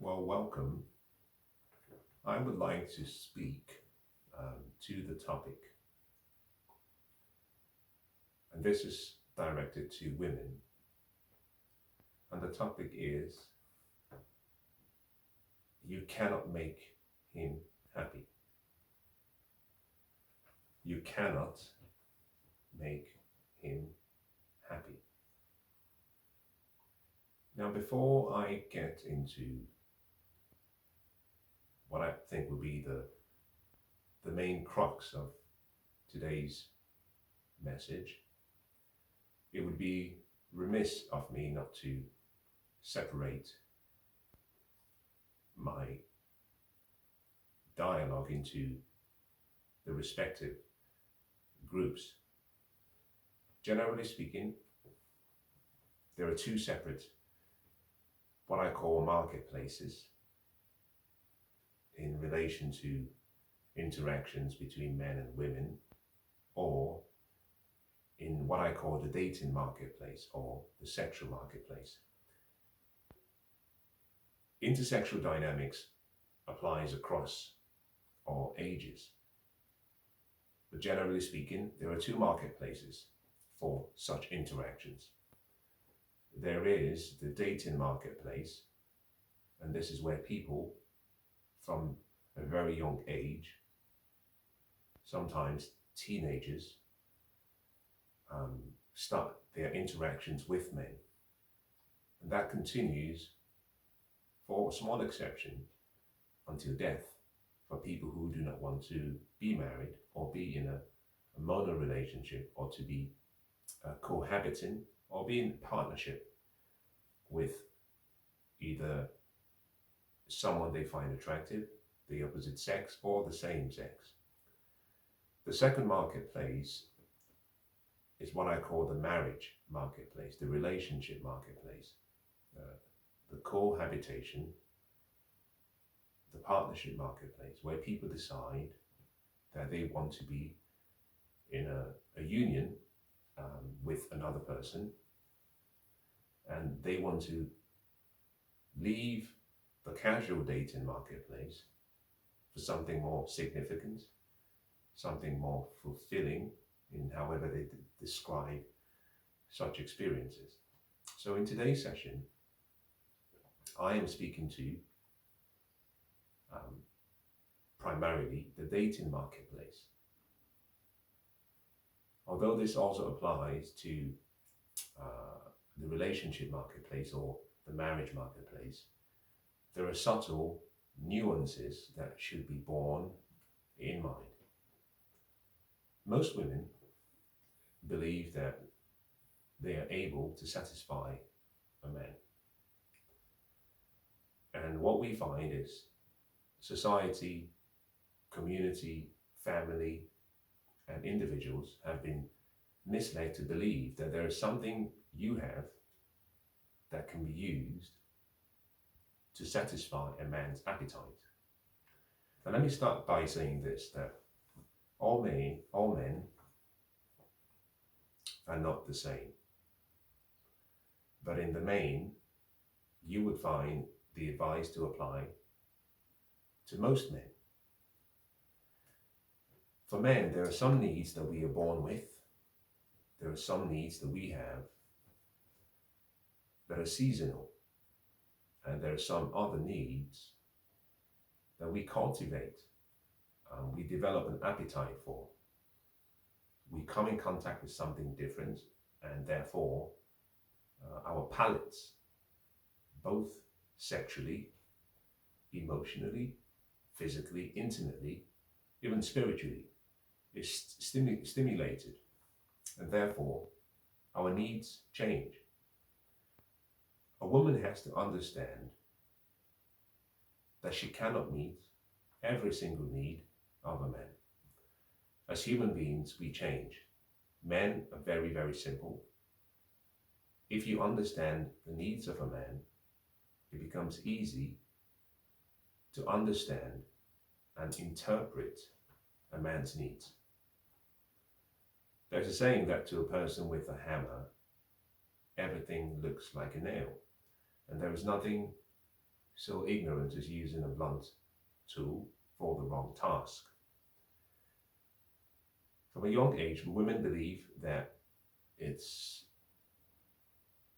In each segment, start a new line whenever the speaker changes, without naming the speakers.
Well, welcome. I would like to speak to the topic, and this is directed to women. And the topic is you cannot make him happy. You cannot make him happy. Now, before I get into what I think will be the main crux of today's message, it would be remiss of me not to separate my dialogue into the respective groups. Generally speaking, there are two separate, what I call marketplaces, in relation to interactions between men and women, or in what I call the dating marketplace or the sexual marketplace. Intersexual dynamics applies across all ages. But generally speaking, there are two marketplaces for such interactions. There is the dating marketplace, and this is where people from a very young age, sometimes teenagers, start their interactions with men. And that continues, for a small exception, until death, for people who do not want to be married or be in a mono relationship, or to be cohabiting or be in partnership with either someone they find attractive, the opposite sex, or the same sex. The second marketplace is what I call the marriage marketplace, the relationship marketplace, the cohabitation, the partnership marketplace, where people decide that they want to be in a union with another person, and they want to leave the casual dating marketplace for something more significant, something more fulfilling in however they describe such experiences. So in today's session, I am speaking to primarily the dating marketplace. Although this also applies to the relationship marketplace or the marriage marketplace, there are subtle nuances that should be borne in mind. Most women believe that they are able to satisfy a man. And what we find is society, community, family, and individuals have been misled to believe that there is something you have that can be used to satisfy a man's appetite. And let me start by saying this, that all men are not the same. But in the main, you would find the advice to apply to most men. For men, there are some needs that we are born with. There are some needs that we have that are seasonal. And there are some other needs that we cultivate, we develop an appetite for. We come in contact with something different, and therefore our palates, both sexually, emotionally, physically, intimately, even spiritually, is stimulated, and therefore our needs change. A woman has to understand that she cannot meet every single need of a man. As human beings, we change. Men are very, very simple. If you understand the needs of a man, it becomes easy to understand and interpret a man's needs. There's a saying that to a person with a hammer, everything looks like a nail. And there is nothing So ignorance is using a blunt tool for the wrong task. From a young age, women believe that it's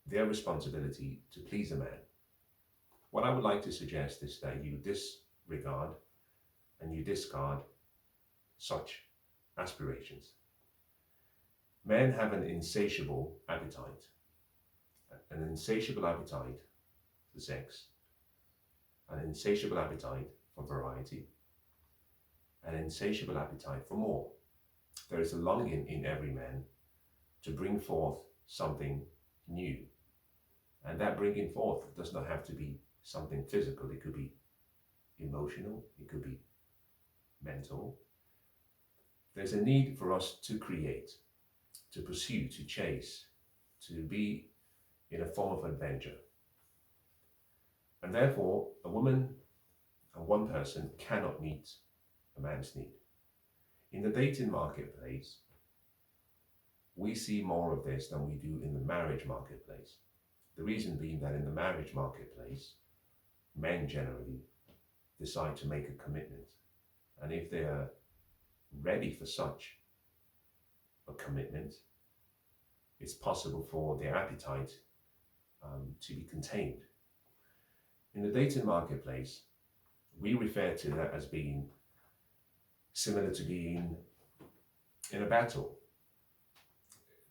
their responsibility to please a man. What I would like to suggest is that you disregard and you discard such aspirations. Men have an insatiable appetite for sex, an insatiable appetite for variety, an insatiable appetite for more. There is a longing in every man to bring forth something new. And that bringing forth does not have to be something physical. It could be emotional, it could be mental. There's a need for us to create, to pursue, to chase, to be in a form of adventure. And therefore, a woman and one person cannot meet a man's need. In the dating marketplace, we see more of this than we do in the marriage marketplace. The reason being that in the marriage marketplace, men generally decide to make a commitment. And if they are ready for such a commitment, it's possible for their appetite to be contained. In the dating marketplace, we refer to that as being similar to being in a battle,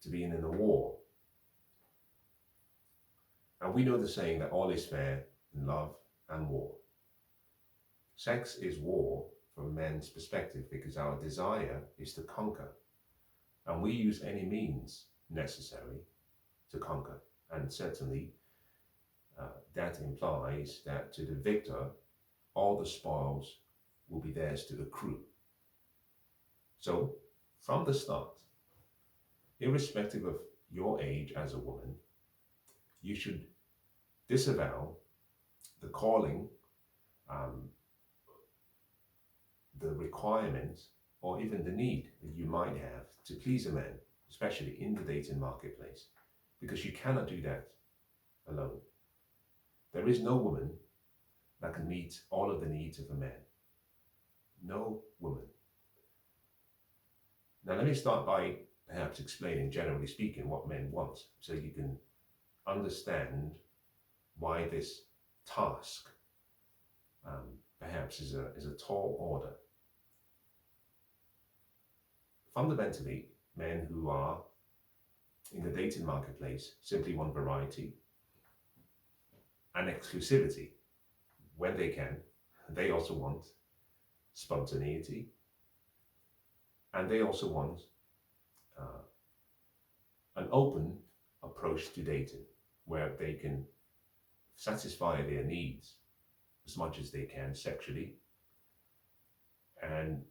to being in a war. And we know the saying that all is fair in love and war. Sex is war from men's perspective because our desire is to conquer. And we use any means necessary to conquer. And certainly that implies that to the victor, all the spoils will be theirs to accrue. So from the start, irrespective of your age as a woman, you should disavow the calling, the requirement, or even the need that you might have to please a man, especially in the dating marketplace, because you cannot do that alone. There is no woman that can meet all of the needs of a man. No woman. Now let me start by perhaps explaining, generally speaking, what men want, so you can understand why this task perhaps is a tall order. Fundamentally, men who are in the dating marketplace simply want variety and exclusivity when they can. They also want spontaneity, and they also want an open approach to dating where they can satisfy their needs as much as they can sexually, and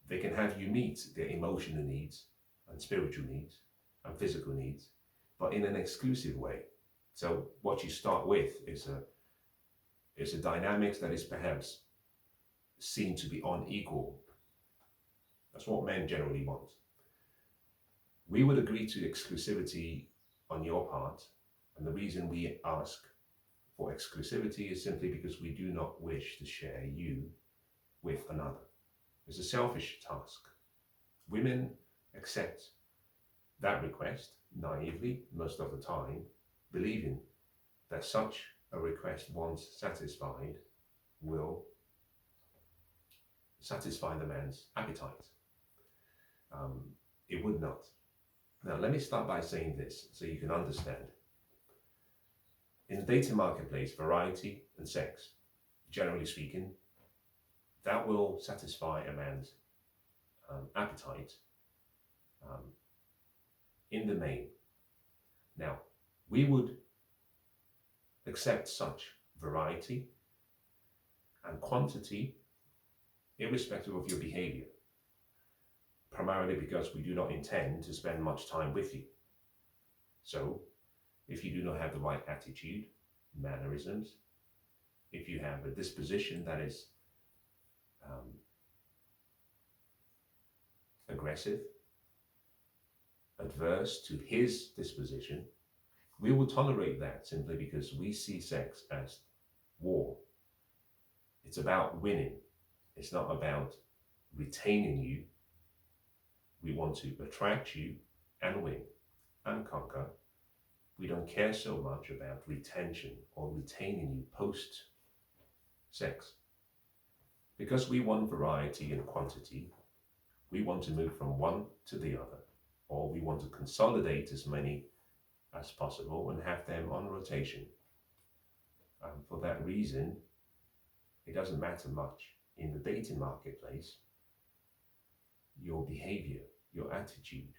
they can have you meet their emotional needs and spiritual needs and physical needs, but in an exclusive way. So what you start with is a dynamics that is perhaps seen to be unequal. That's what men generally want. We would agree to exclusivity on your part, and the reason we ask for exclusivity is simply because we do not wish to share you with another. It's a selfish task. Women accept that request naively most of the time, believing that such a request, once satisfied, will satisfy the man's appetite. It would not. Now, let me start by saying this so you can understand. In the dating marketplace, variety and sex, generally speaking, that will satisfy a man's appetite in the main. Now, we would accept such variety and quantity irrespective of your behavior, primarily because we do not intend to spend much time with you. So, if you do not have the right attitude, mannerisms, if you have a disposition that is aggressive, adverse to his disposition, we will tolerate that simply because we see sex as war. It's about winning. It's not about retaining you. We want to attract you and win and conquer. We don't care so much about retention or retaining you post sex. Because we want variety and quantity, we want to move from one to the other, or we want to consolidate as many as possible and have them on rotation. And for that reason, it doesn't matter much in the dating marketplace, your behavior, your attitude,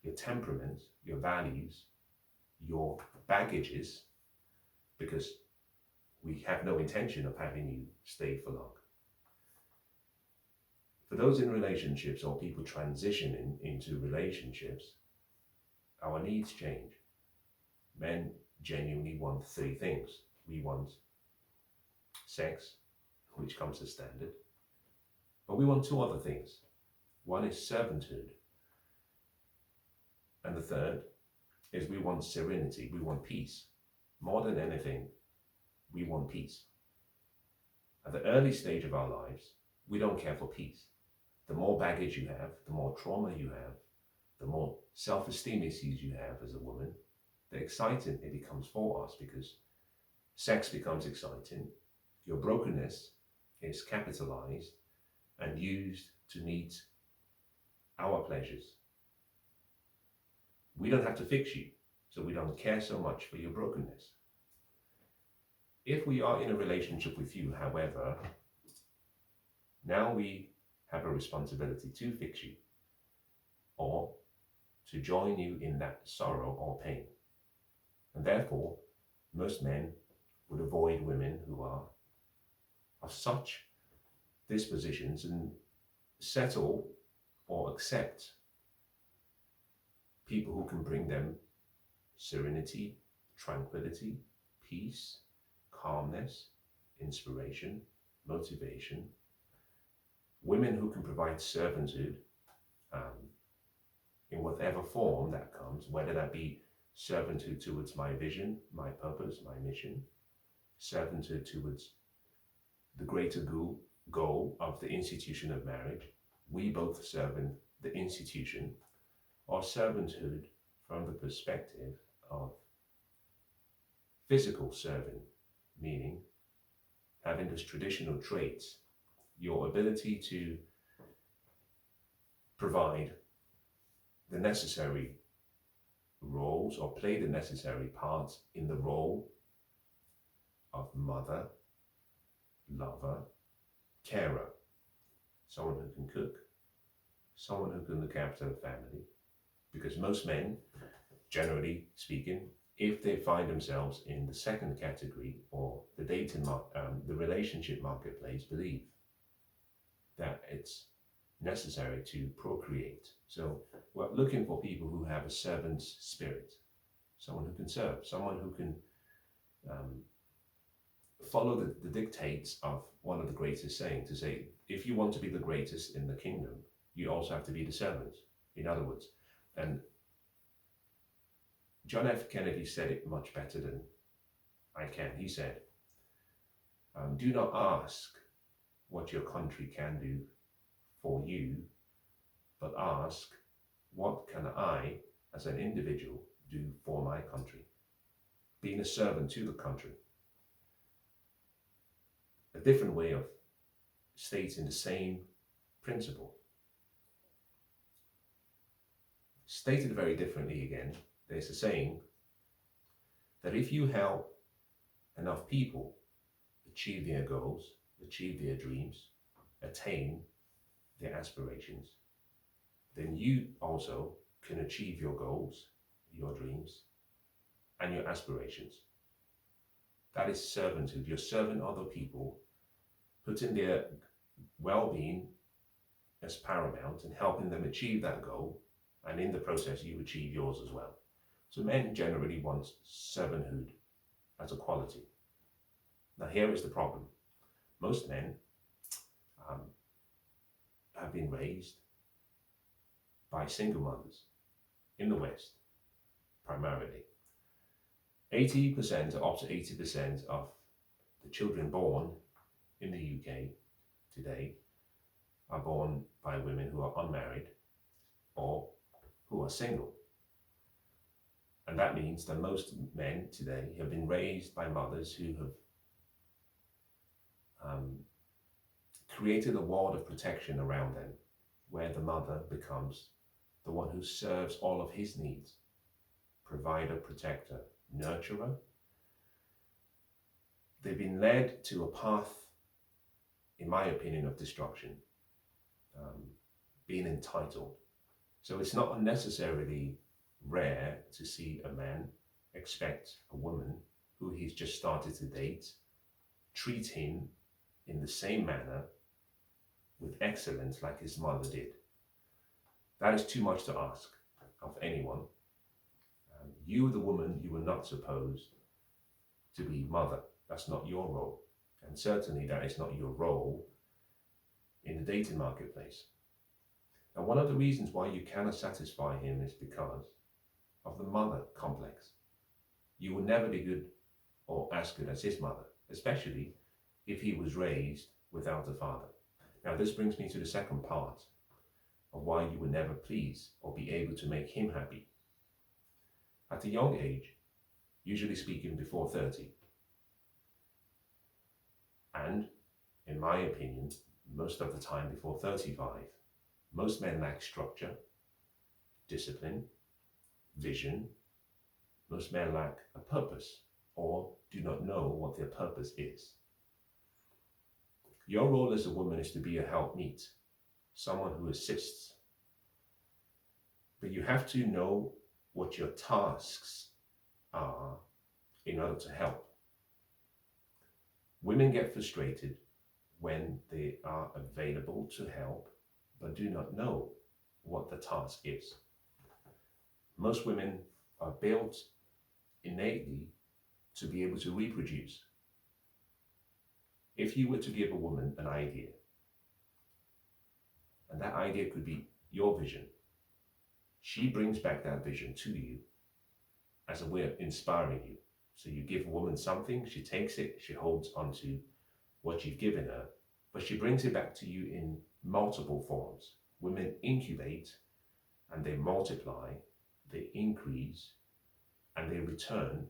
your temperament, your values, your baggages, because we have no intention of having you stay for long. For those in relationships or people transitioning into relationships, our needs change. Men genuinely want 3 things. We want sex, which comes as standard, but we want 2 other things. One is servanthood, and the third is we want serenity, we want peace. More than anything, we want peace. At the early stage of our lives, we don't care for peace. The more baggage you have, the more trauma you have, the more self-esteem issues you have as a woman, the exciting it becomes for us, because sex becomes exciting. Your brokenness is capitalized and used to meet our pleasures. We don't have to fix you, so we don't care so much for your brokenness. If we are in a relationship with you, however, now we have a responsibility to fix you or to join you in that sorrow or pain. And therefore, most men would avoid women who are of such dispositions and settle or accept people who can bring them serenity, tranquility, peace, calmness, inspiration, motivation. Women who can provide servanthood in whatever form that comes, whether that be servanthood towards my vision, my purpose, my mission, servanthood towards the greater goal of the institution of marriage. We both serve in the institution, or servanthood from the perspective of physical serving, meaning having those traditional traits, your ability to provide the necessary roles or play the necessary parts in the role of mother, lover, carer, someone who can cook, someone who can look after the family. Because most men, generally speaking, if they find themselves in the second category or the the relationship marketplace, believe that it's necessary to procreate. So we're looking for people who have a servant's spirit, someone who can serve, someone who can follow the dictates of one of the greatest sayings, to say, if you want to be the greatest in the kingdom, you also have to be the servant. In other words, and John F. Kennedy said it much better than I can. He said, do not ask what your country can do for you, but ask, what can I, as an individual, do for my country? Being a servant to the country. A different way of stating the same principle. Stated very differently again, there's a saying that if you help enough people achieve their goals, achieve their dreams, attain their aspirations, then you also can achieve your goals, your dreams, and your aspirations. That is servanthood. You're serving other people, putting their well-being as paramount and helping them achieve that goal, and in the process you achieve yours as well. So men generally want servanthood as a quality. Now here is the problem. Most men have been raised by single mothers in the West, primarily. 80% or up to 80% of the children born in the UK today are born by women who are unmarried or who are single. And that means that most men today have been raised by mothers who have created a wall of protection around them, where the mother becomes the one who serves all of his needs: provider, protector, nurturer. They've been led to a path, in my opinion, of destruction, being entitled. So it's not unnecessarily rare to see a man expect a woman who he's just started to date treat him in the same manner with excellence like his mother did. That is too much to ask of anyone. You, the woman, you were not supposed to be mother. That's not your role. And certainly that is not your role in the dating marketplace. And one of the reasons why you cannot satisfy him is because of the mother complex. You will never be good or as good as his mother, especially if he was raised without a father. Now, this brings me to the second part of why you will never please or be able to make him happy. At a young age, usually speaking before 30, and in my opinion, most of the time before 35, most men lack structure, discipline, vision. Most men lack a purpose or do not know what their purpose is. Your role as a woman is to be a helpmeet, someone who assists. But you have to know what your tasks are in order to help. Women get frustrated when they are available to help but do not know what the task is. Most women are built innately to be able to reproduce. If you were to give a woman an idea, and that idea could be your vision, she brings back that vision to you as a way of inspiring you. So you give a woman something, she takes it, she holds onto what you've given her, but she brings it back to you in multiple forms. Women incubate and they multiply, they increase, and they return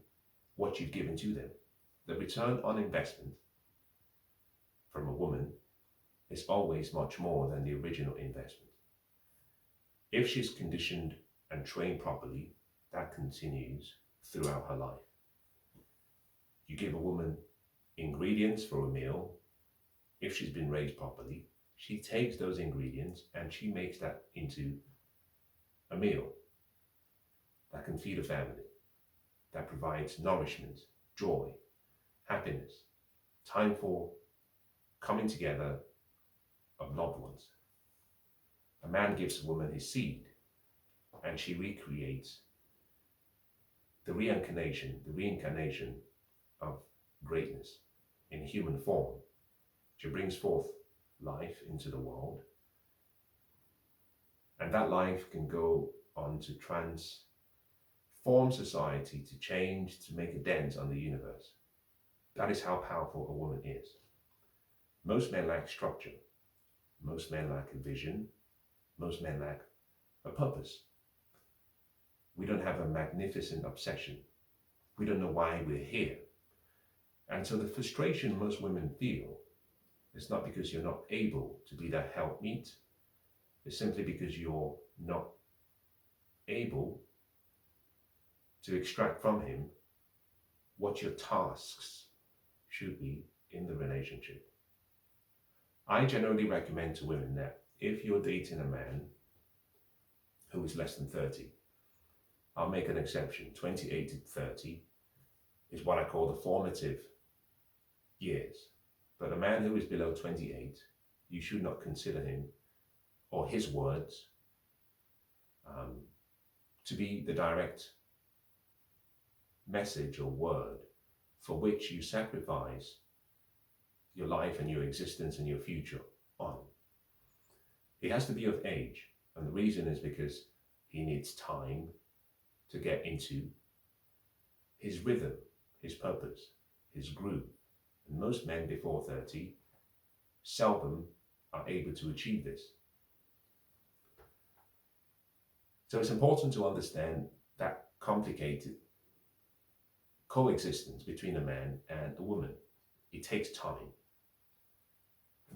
what you've given to them. The return on investment from a woman is always much more than the original investment. If she's conditioned and trained properly, that continues throughout her life. You give a woman ingredients for a meal. If she's been raised properly, she takes those ingredients and she makes that into a meal that can feed a family, that provides nourishment, joy, happiness, time for coming together of loved ones. A man gives a woman his seed and she recreates the reincarnation of greatness in human form. She brings forth life into the world, and that life can go on to transform society, to change, to make a dent on the universe. That is how powerful a woman is. Most men lack structure. Most men lack a vision. Most men lack a purpose. We don't have a magnificent obsession. We don't know why we're here. And so the frustration most women feel is not because you're not able to be that helpmeet. It's simply because you're not able to extract from him what your tasks should be in the relationship. I generally recommend to women that if you're dating a man who is less than 30, I'll make an exception. 28 to 30 is what I call the formative years. But a man who is below 28, you should not consider him or his words to be the direct message or word for which you sacrifice your life and your existence and your future on. He has to be of age, and the reason is because he needs time to get into his rhythm, his purpose, his groove. And most men before 30 seldom are able to achieve this. So it's important to understand that complicated coexistence between a man and a woman. It takes time.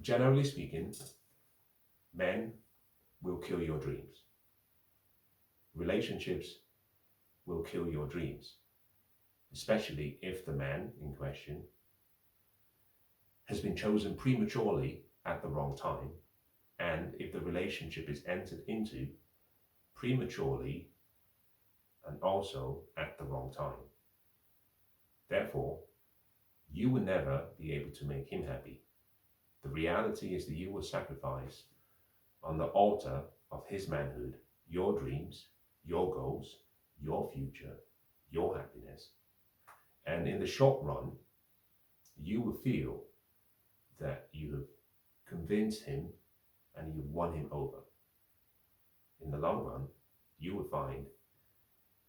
Generally speaking, men will kill your dreams. Relationships will kill your dreams, especially if the man in question has been chosen prematurely at the wrong time, and if the relationship is entered into prematurely and also at the wrong time. Therefore, you will never be able to make him happy. The reality is that you will sacrifice on the altar of his manhood your dreams, your goals, your future, your happiness. And in the short run, you will feel that you have convinced him and you've won him over. In the long run, you will find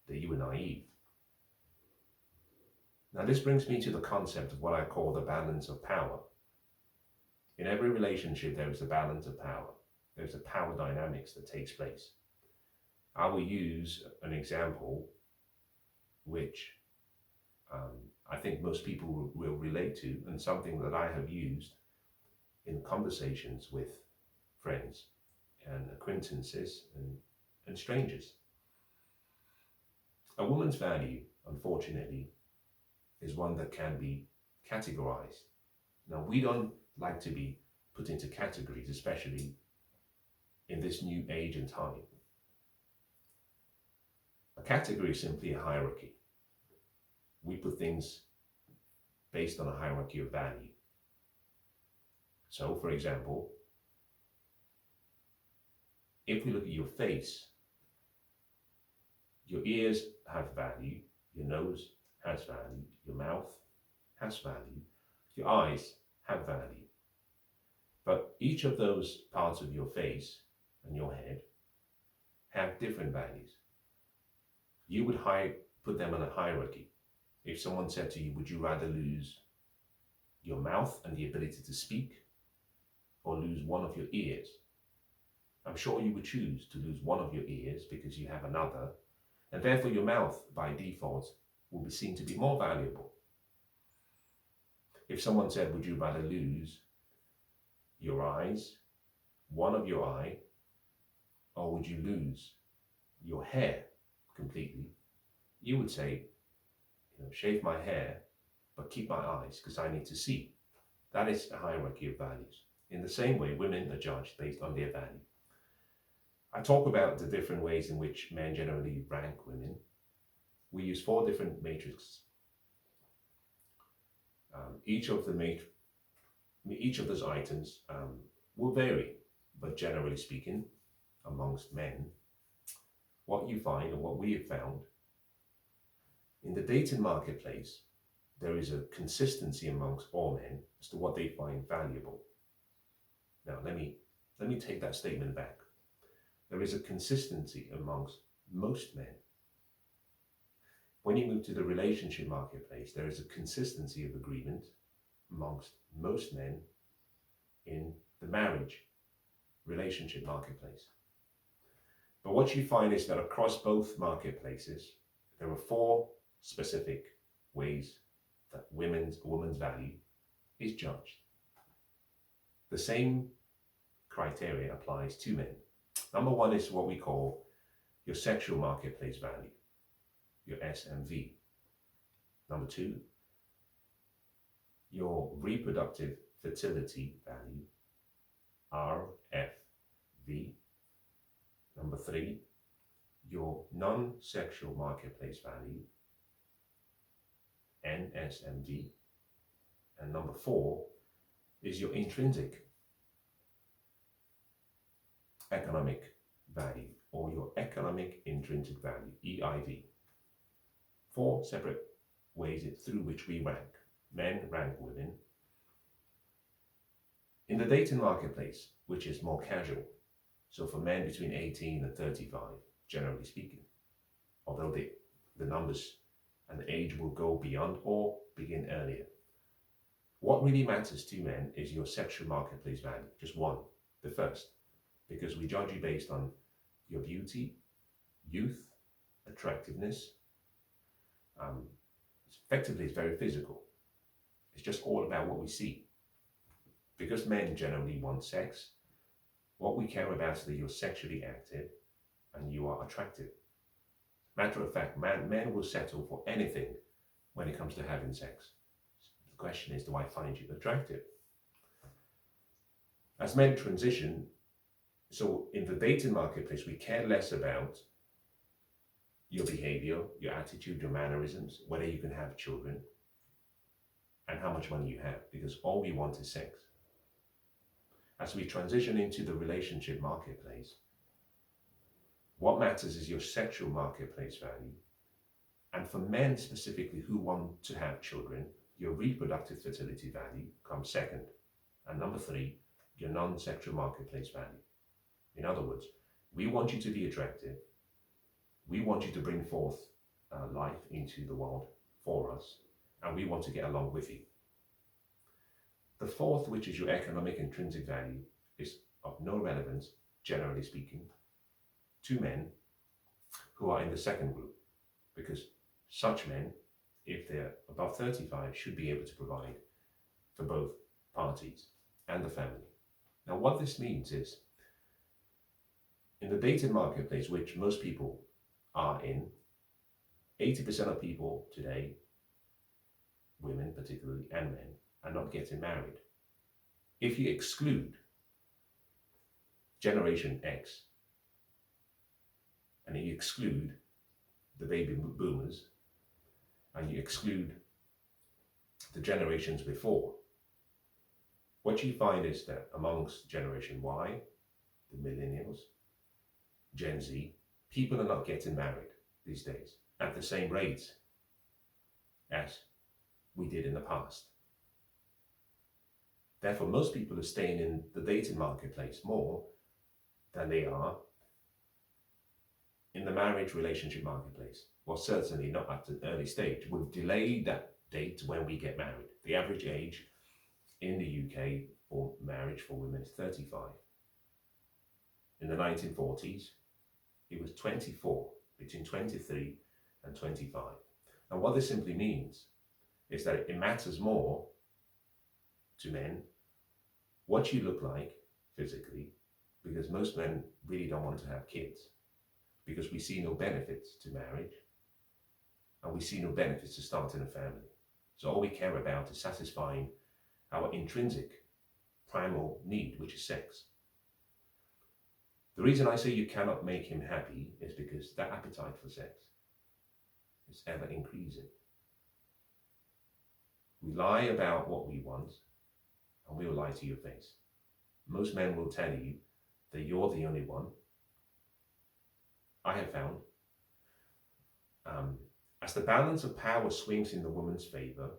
that you were naive. Now, this brings me to the concept of what I call the balance of power. In every relationship, there is a balance of power. There's a power dynamics that takes place. I will use an example which I think most people will relate to, and something that I have used in conversations with friends and acquaintances and strangers. A woman's value, unfortunately, is one that can be categorized. Now, we don't like to be put into categories, especially in this new age and time. A category is simply a hierarchy. We put things based on a hierarchy of value. So, for example, if we look at your face, your ears have value, your nose has value, your mouth has value, your eyes have value. But each of those parts of your face and your head have different values. You would put them in a hierarchy. If someone said to you, would you rather lose your mouth and the ability to speak or lose one of your ears? I'm sure you would choose to lose one of your ears because you have another, and therefore your mouth by default will be seen to be more valuable. If someone said, would you rather lose your eyes, one of your eye, or would you lose your hair completely? You would say, shave my hair, but keep my eyes because I need to see. That is a hierarchy of values. In the same way, women are judged based on their value. I talk about the different ways in which men generally rank women. We use 4 different matrices. Each of those items will vary, but generally speaking, amongst men, what you find and what we have found in the dating marketplace, there is a consistency amongst all men as to what they find valuable. Now, let me take that statement back. There is a consistency amongst most men. When you move to the relationship marketplace, there is a consistency of agreement amongst most men in the marriage relationship marketplace. But what you find is that across both marketplaces, there are 4 specific ways that a woman's value is judged. The same criteria applies to men. Number 1 is what we call your sexual marketplace value, your SMV. Number 2, your reproductive fertility value, RFV. Number 3, your non-sexual marketplace value, NSMV. And number 4 is your intrinsic economic value, or your economic intrinsic value, EIV. 4 separate ways through which we rank. Men rank women. In the dating marketplace, which is more casual, so for men between 18 and 35, generally speaking, although the numbers and the age will go beyond or begin earlier. What really matters to men is your sexual marketplace value, just one, the first, because we judge you based on your beauty, youth, attractiveness. Effectively, it's very physical. It's just all about what we see. Because men generally want sex, what we care about is that you're sexually active and you are attractive. Matter of fact, men will settle for anything when it comes to having sex. The question is, do I find you attractive? As men transition, so in the dating marketplace, we care less about your behavior, your attitude, your mannerisms, whether you can have children, and how much money you have, because all we want is sex. As we transition into the relationship marketplace, what matters is your sexual marketplace value. And for men specifically who want to have children, your reproductive fertility value comes second. And number three, your non-sexual marketplace value. In other words, we want you to be attractive. We want you to bring forth life into the world for us. And we want to get along with you. The fourth, which is your economic intrinsic value, is of no relevance, generally speaking, to men who are in the second group, because such men, if they're above 35, should be able to provide for both parties and the family. Now, what this means is, in the dating marketplace, which most people are in, 80% of people today, women particularly, and men, are not getting married. If you exclude Generation X, and you exclude the baby boomers, and you exclude the generations before, what you find is that amongst Generation Y, the millennials, Gen Z, people are not getting married these days at the same rates as we did in the past. Therefore, most people are staying in the dating marketplace more than they are in the marriage relationship marketplace. Well, certainly not at an early stage. We've delayed that date when we get married. The average age in the UK for marriage for women is 35. In the 1940s, it was 24, between 23 and 25. And what this simply means is that it matters more to men what you look like physically, because most men really don't want to have kids, because we see no benefits to marriage and we see no benefits to starting a family. So all we care about is satisfying our intrinsic primal need, which is sex. The reason I say you cannot make him happy is because that appetite for sex is ever increasing. We lie about what we want, and we will lie to your face. Most men will tell you that you're the only one. I have found, as the balance of power swings in the woman's favor,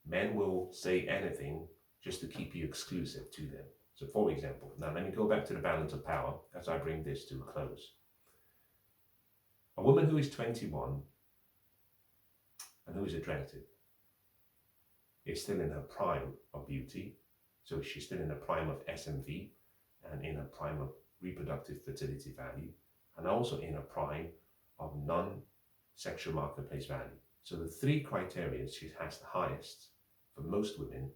men will say anything just to keep you exclusive to them. So for example, now let me go back to the balance of power as I bring this to a close. A woman who is 21 and who is attractive is still in her prime of beauty. So she's still in the prime of SMV and in a prime of reproductive fertility value, and also in a prime of non-sexual marketplace value. So the three criteria she has the highest for most women: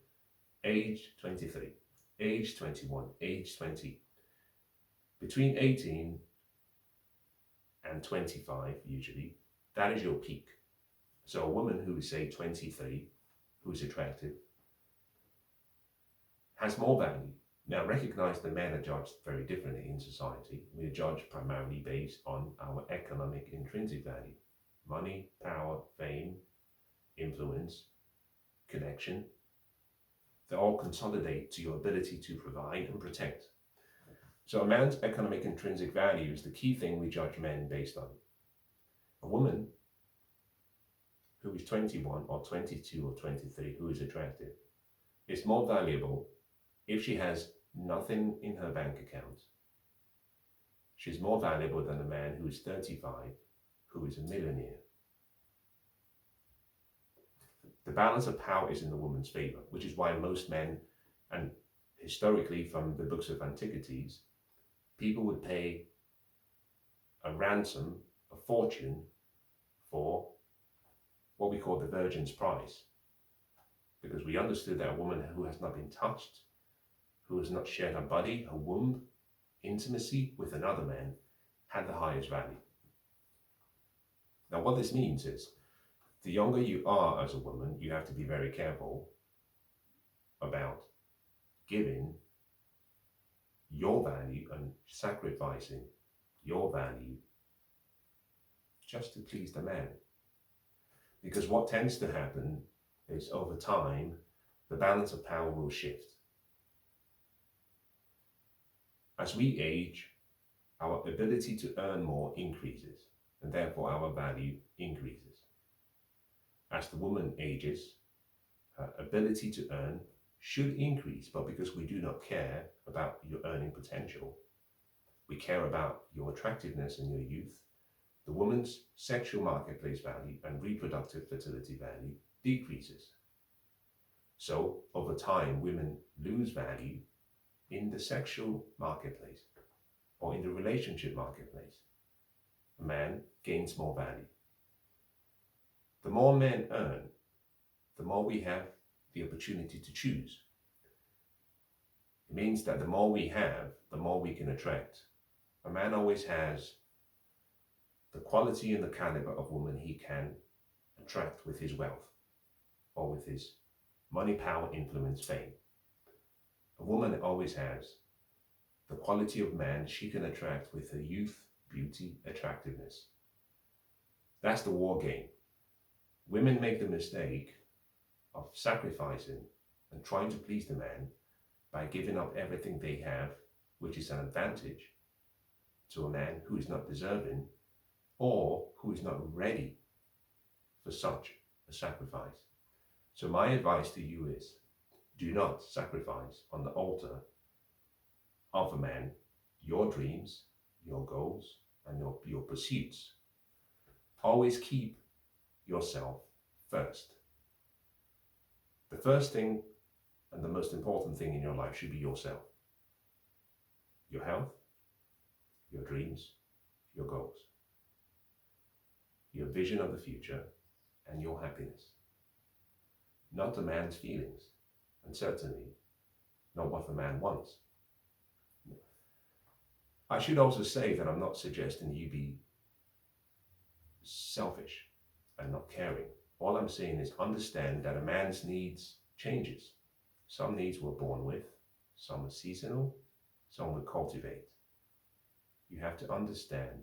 age 23, age 21, age 20. Between 18 and 25 usually, that is your peak. So a woman who is, say, 23, who is attractive, has more value. Now recognize that men are judged very differently in society. We are judged primarily based on our economic intrinsic value. Money, power, fame, influence, connection. They all consolidate to your ability to provide and protect. So a man's economic intrinsic value is the key thing we judge men based on. A woman who is 21 or 22 or 23 who is attractive is more valuable if she has nothing in her bank account. She's more valuable than a man who is 35 who is a millionaire. The balance of power is in the woman's favor, which is why most men, and historically from the books of antiquities, people would pay a ransom, a fortune, for what we call the virgin's price. Because we understood that a woman who has not been touched, who has not shared her body, her womb, intimacy with another man, had the highest value. Now, what this means is, the younger you are as a woman, you have to be very careful about giving your value and sacrificing your value just to please the man. Because what tends to happen is, over time, the balance of power will shift. As we age, our ability to earn more increases, and therefore our value increases. As the woman ages, her ability to earn should increase, but because we do not care about your earning potential, we care about your attractiveness and your youth, the woman's sexual marketplace value and reproductive fertility value decreases. So, over time, women lose value in the sexual marketplace or in the relationship marketplace. A man gains more value. The more men earn, the more we have the opportunity to choose. It means that the more we have, the more we can attract. A man always has the quality and the caliber of woman he can attract with his wealth or with his money, power, influence, fame. A woman always has the quality of man she can attract with her youth, beauty, attractiveness. That's the war game. Women make the mistake of sacrificing and trying to please the man by giving up everything they have, which is an advantage, to a man who is not deserving or who is not ready for such a sacrifice. So my advice to you is, do not sacrifice on the altar of a man your dreams, your goals, and your pursuits. Always keep yourself first. The first thing and the most important thing in your life should be yourself. Your health, your dreams, your goals, your vision of the future, and your happiness. Not the man's feelings, and certainly not what the man wants. I should also say that I'm not suggesting you be selfish and not caring. All I'm saying is understand that a man's needs changes. Some needs we're born with, some are seasonal, some we cultivate. You have to understand